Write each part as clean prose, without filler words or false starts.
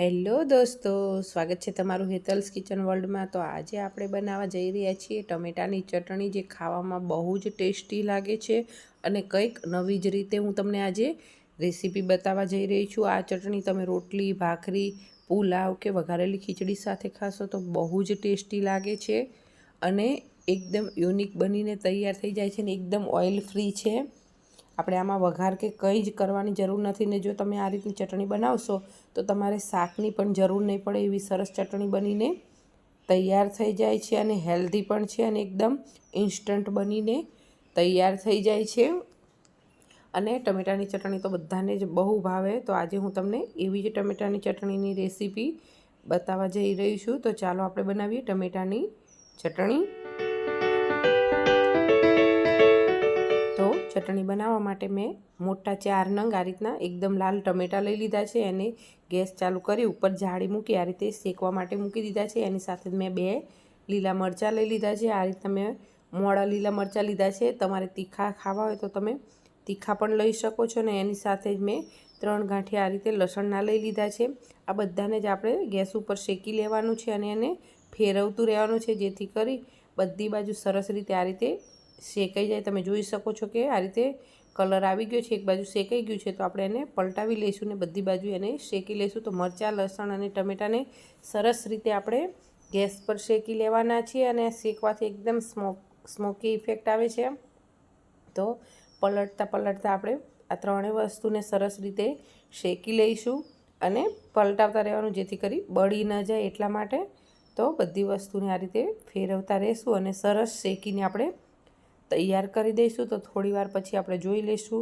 Hello દોસ્તો, સ્વાગત છે તમારું હેતલ્સ કિચન વર્લ્ડમાં। તો આજે આપણે બનાવવા જઈ રહ્યા છીએ ટમેટાની ચટણી, જે ખાવામાં બહુ જ ટેસ્ટી લાગે છે અને કંઈક નવી જ રીતે હું તમને આજે રેસીપી બતાવવા જઈ રહી છું। આ ચટણી તમે રોટલી, ભાખરી, પુલાવ કે વઘારેલી ખીચડી સાથે ખાશો તો બહુ જ ટેસ્ટી લાગે છે અને એકદમ યુનિક બનીને તૈયાર થઈ જાય છે ને એકદમ ઓઇલ ફ્રી છે। આપણે આમાં વઘાર કે કંઈ જ કરવાની જરૂર નથી ને જો તમે આ રીતની ચટણી બનાવશો તો તમારે શાકની પણ જરૂર નહીં પડે, એવી સરસ ચટણી બનીને તૈયાર થઈ જાય છે અને હેલ્ધી પણ છે અને એકદમ ઇન્સ્ટન્ટ બનીને તૈયાર થઈ જાય છે। અને ટમેટાની ચટણી તો બધાને જ બહુ ભાવે, તો આજે હું તમને એવી જ ટમેટાની ચટણીની રેસીપી બતાવવા જઈ રહી છું। તો ચાલો આપણે બનાવીએ ટમેટાની ચટણી। તો ચટણી બનાવવા માટે મેં મોટા 4 નંગ આ રીતના એકદમ લાલ ટમેટાં લઈ લીધા છે। એને ગેસ ચાલુ કરી ઉપર જાળી મૂકી આ રીતે શેકવા માટે મૂકી દીધા છે। એની સાથે મેં 2 લીલા મરચાં લઈ લીધા છે। આ રીતના મેં મોળા લીલા મરચાં લીધા છે। તમારે તીખા ખાવા હોય તો તમે તીખા પણ લઈ શકો છો ને એની સાથે જ મેં 3 ગાંઠિયા આ રીતે લસણના લઈ લીધા છે। આ બધાને જ આપણે ગેસ ઉપર શેકી લેવાનું છે અને એને ફેરવતું રહેવાનું છે, જેથી કરી બધી બાજુ સરસ રીતે આ રીતે શેકાઈ જાય। તમે જોઈ શકો છો કે આ રીતે કલર આવી ગયો છે, એક બાજુ શેકાઈ ગયું છે, તો આપણે એને પલટાવી લઈશું ને બધી બાજુ એને શેકી લઈશું। તો મરચાં, લસણ અને ટમેટાને સરસ રીતે આપણે ગેસ પર શેકી લેવાના છીએ અને શેકવાથી એકદમ સ્મોકી ઇફેક્ટ આવે છે। તો પલટતા આપણે આ ત્રણેય વસ્તુને સરસ રીતે શેકી લઈશું અને પલટાવતા રહેવાનું, જેથી કરી બળી ન જાય એટલા માટે। તો બધી વસ્તુને આ રીતે ફેરવતા રહેશું અને સરસ શેકીને આપણે તૈયાર કરી દઈશું। તો થોડી વાર પછી આપણે જોઈ લઈશું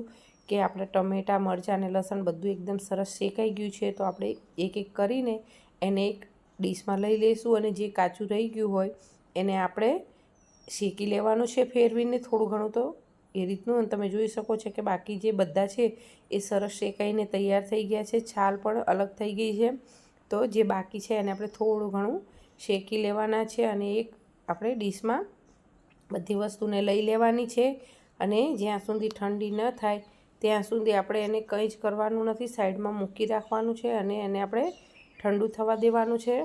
કે આપણે ટમેટાં, મરચાં અને લસણ બધું એકદમ સરસ શેકાઈ ગયું છે। તો આપણે એક એક કરીને એને એક ડીશમાં લઈ લઈશું અને જે કાચું રહી ગયું હોય એને આપણે શેકી લેવાનું છે ફેરવીને થોડું ઘણું। તો એ રીતનું અને તમે જોઈ શકો છો કે બાકી જે બધા છે એ સરસ શેકાઈને તૈયાર થઈ ગયા છે, છાલ પણ અલગ થઈ ગઈ છે। તો જે બાકી છે એને આપણે થોડું ઘણું શેકી લેવાના છે અને એક આપણે ડીશમાં બધી વસ્તુને લઈ લેવાની છે અને જ્યાં સુધી ઠંડી ન થાય ત્યાં સુધી આપણે એને કંઈ જ કરવાનું નથી, સાઈડમાં મૂકી રાખવાનું છે અને એને આપણે ઠંડુ થવા દેવાનું છે।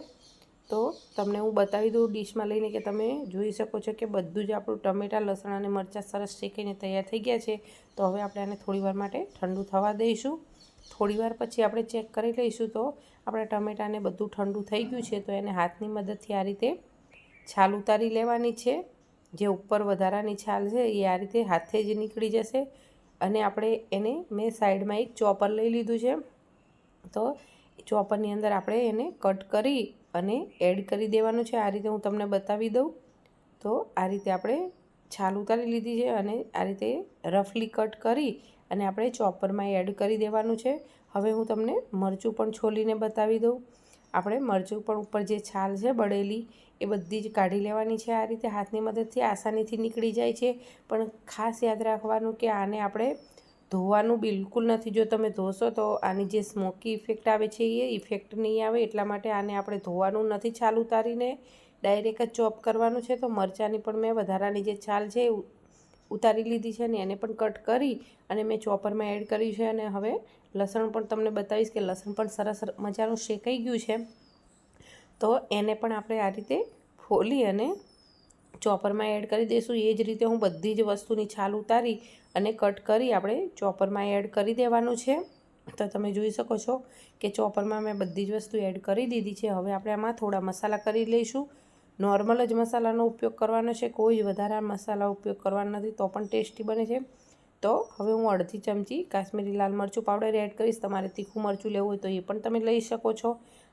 તો તમને હું બતાવી દઉં ડીશમાં લઈને કે તમે જોઈ શકો છો કે બધું જ આપણું ટમેટાં, લસણ અને મરચાં સરસ શેકીને તૈયાર થઈ ગયા છે। તો હવે આપણે આને થોડીવાર માટે ઠંડુ થવા દઈશું। થોડીવાર પછી આપણે ચેક કરી લઈશું તો આપણે ટમેટાને બધું ઠંડુ થઈ ગયું છે। તો એને હાથની મદદથી આ રીતે છાલ ઉતારી લેવાની છે। જે ઉપર વધારાની છાલ છે એ આ રીતે હાથે જ નીકળી જશે અને આપણે એને મેં સાઈડમાં એક ચોપર લઈ લીધું છે। તો ચોપરની અંદર આપણે એને કટ કરી અને એડ કરી દેવાનું છે। આ રીતે હું તમને બતાવી દઉં। તો આ રીતે આપણે છાલ ઉતારી લીધી છે અને આ રીતે રફલી કટ કરી અને આપણે ચોપરમાં એડ કરી દેવાનું છે। હવે હું તમને મરચું પણ છોલીને બતાવી દઉં। આપણે મરચું પણ ઉપર જે છાલ છે બળેલી એ બધી જ કાઢી લેવાની છે। આ રીતે હાથની મદદથી આસાનીથી નીકળી જાય છે, પણ ખાસ યાદ રાખવાનું કે આને આપણે ધોવાનું બિલકુલ નથી। જો તમે ધોશો તો આની જે સ્મોકી ઇફેક્ટ આવે છે એ ઇફેક્ટ નહીં આવે, એટલા માટે આને આપણે ધોવાનું નથી, છાલ ઉતારીને ડાયરેક્ટ જ ચોપ કરવાનું છે। તો મરચાંની પણ મેં વધારાની જે છાલ છે ઉતારી લીધી છે ને એને પણ કટ કરી અને મેં ચોપરમાં એડ કર્યું છે। અને હવે લસણ પણ તમને બતાવીશ કે લસણ પણ સરસ મજાનું શેકાઈ ગયું છે। તો એને પણ આપણે આ રીતે ફોલી અને ચોપરમાં એડ કરી દઈશું। એ જ રીતે હું બધી જ વસ્તુની છાલ ઉતારી અને કટ કરી આપણે ચોપરમાં એડ કરી દેવાનું છે। તો તમે જોઈ શકો છો કે ચોપરમાં મેં બધી જ વસ્તુ એડ કરી દીધી છે। હવે આપણે આમાં થોડા મસાલા કરી લઈશું। નોર્મલ જ મસાલાનો ઉપયોગ કરવાનો છે, કોઈ વધારે મસાલા ઉપયોગ કરવાનો નથી, તો પણ ટેસ્ટી બને છે। તો હવે હું અડધી ચમચી કાશ્મીરી લાલ મરચું પાવડર એડ કરીશ। તમારે તીખું મરચું લેવું હોય તો એ પણ તમે લઈ શકો છો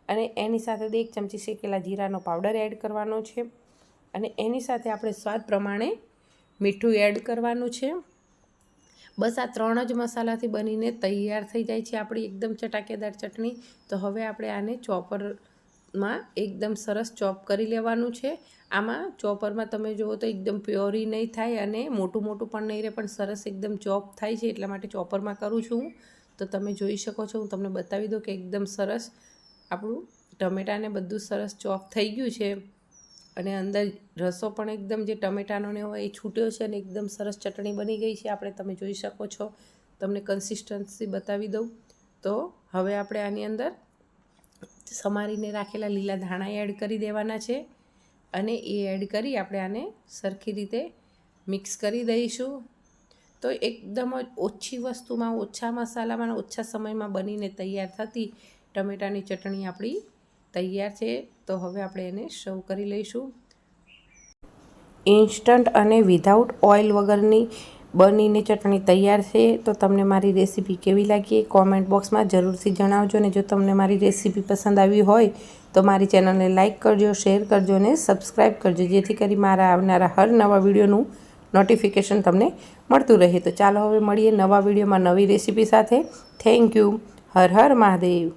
અને એની સાથે 1 ચમચી શેકેલા જીરાનો પાવડર એડ કરવાનો છે અને એની સાથે આપણે સ્વાદ પ્રમાણે મીઠું એડ કરવાનું છે। બસ આ 3 જ મસાલાથી બનીને તૈયાર થઈ જાય છે આપણી એકદમ ચટાકેદાર ચટણી। તો હવે આપણે આને ચોપરમાં એકદમ સરસ ચોપ કરી લેવાનું છે। આમાં ચોપરમાં તમે જુઓ તો એકદમ પ્યોરી નહીં થાય અને મોટું પણ નહીં રહે, પણ સરસ એકદમ ચોપ થાય છે, એટલા માટે ચોપરમાં કરું છું। તો તમે જોઈ શકો છો, હું તમને બતાવી દઉં કે એકદમ સરસ આપણું ટમેટાને બધું સરસ ચોપ થઈ ગયું છે અને અંદર રસો પણ એકદમ જે ટમેટાનો ને હોય એ છૂટ્યો છે અને એકદમ સરસ ચટણી બની ગઈ છે આપણે, તમે જોઈ શકો છો। તમને કન્સિસ્ટન્સી બતાવી દઉં તો હવે આપણે આની અંદર સમારીને રાખેલા લીલા ધાણા એડ કરી દેવાના છે અને એ એડ કરી આપણે આને સરખી રીતે મિક્સ કરી દઈશું. તો એકદમ જ ઓછી વસ્તુમાં, ઓછા મસાલામાં, ઓછા સમયમાં બનીને તૈયાર થતી ટમેટાની ચટણી આપણી તૈયાર છે. તો હવે આપણે એને સર્વ કરી લઈશું. ઇન્સ્ટન્ટ અને વિધાઉટ ઓઇલ વગરની બનીને ચટણી તૈયાર છે. તો તમને મારી રેસીપી કેવી લાગી કોમેન્ટ બોક્સમાં જરૂરથી જણાવજો. અને જો તમને મારી રેસીપી પસંદ આવી હોય તો મારી ચેનલને લાઇક કરજો, શેર કરજો અને સબસ્ક્રાઈબ કરજો, જેથી કરી મારા આવનારા હર નવા વિડીયોનું નોટિફિકેશન તમને મળતું રહે. તો ચાલો હવે મળીએ નવા વિડીયોમાં નવી રેસીપી સાથે. Thank you. હર હર મહાદેવ.